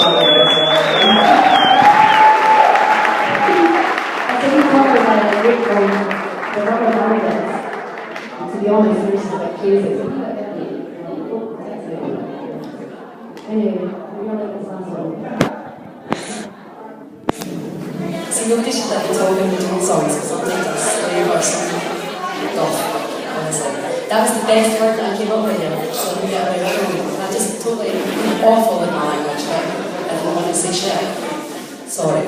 To be honest, there's some cases. Anyway, we're gonna let this answer. So your audition that you told me to do songs, because I think that's the universal golf, honestly. That was the best word that I came up with here, so I didn't get away with it. I just totally awful with my language, but I didn't want to say shit. Sorry.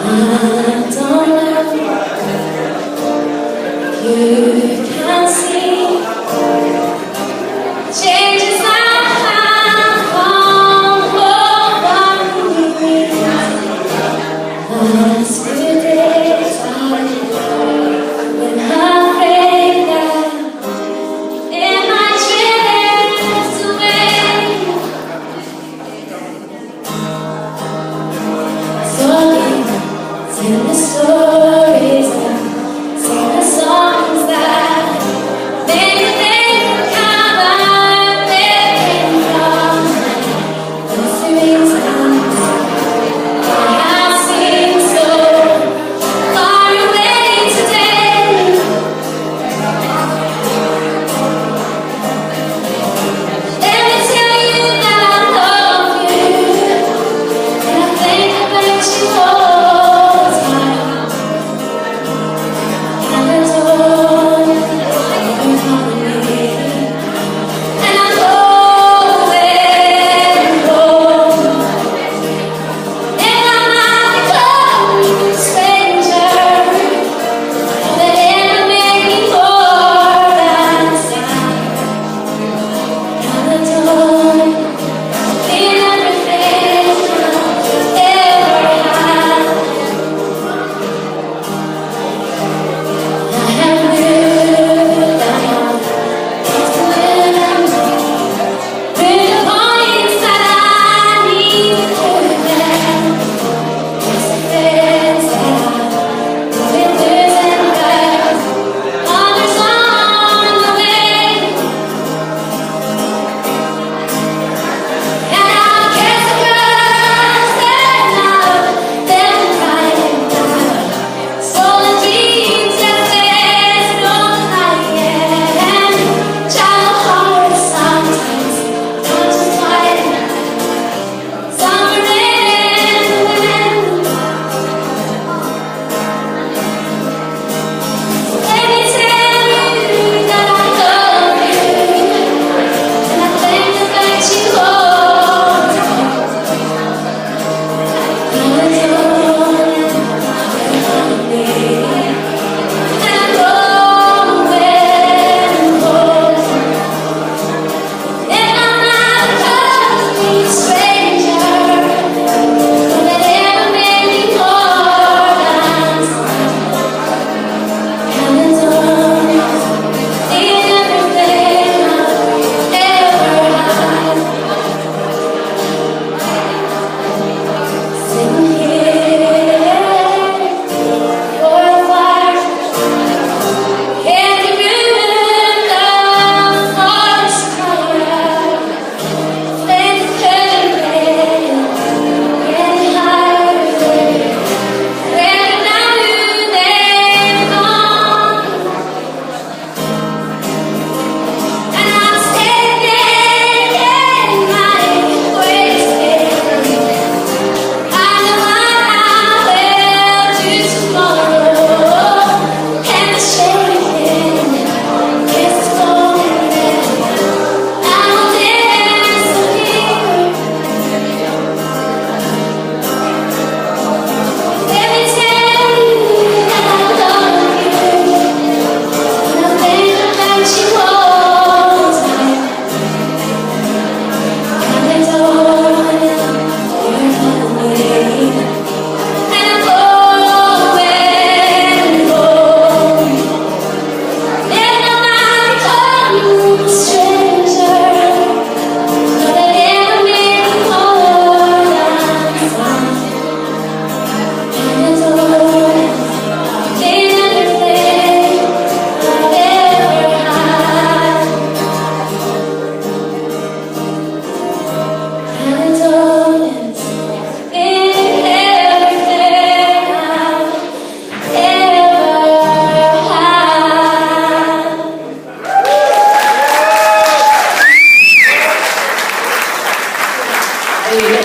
I don't know, you can see changes Sing the stories, sing the songs that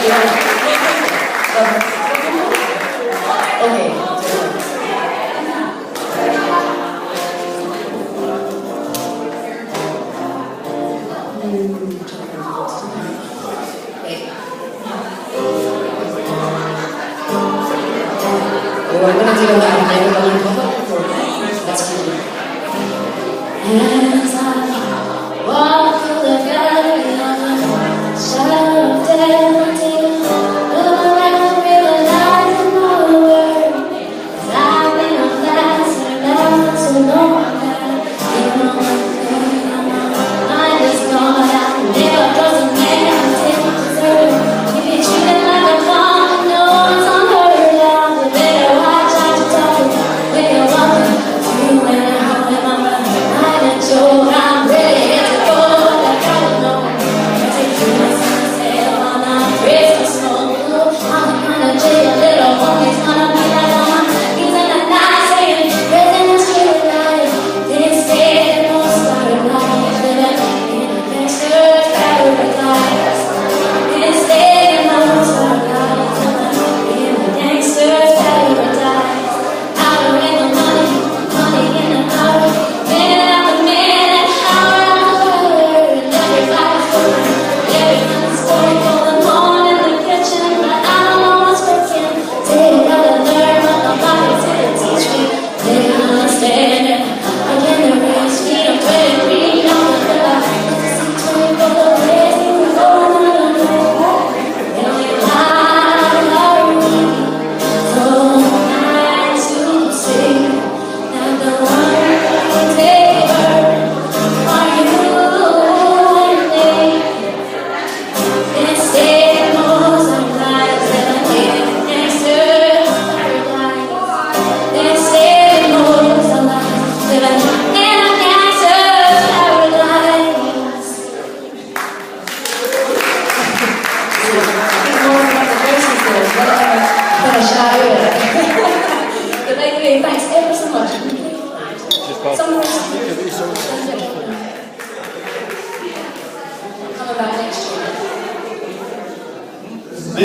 I'm going to do a public performance. That's cool. As I walk through the valley of the shadow of death, look around, realize I'm not a word. 'Cause I've been a fast and left so long that even on my mind is gone. I never trust a man who takes deserve. If you treat him like a pawn, no one's unheard of. You better watch out you talk when you're walking through and out in my mind. I'm ready to go, I gotta know. Take you myself, I'm not raised to smoke. I'm gonna jail, little homie's gonna be like mama. He's in the night saying, raising the street light. They say they won't start a life, living in a gangster's paradise. They say they won't start a life, living in a gangster's paradise. Out of the money, money in the hour. But anyway, thanks ever so much. Just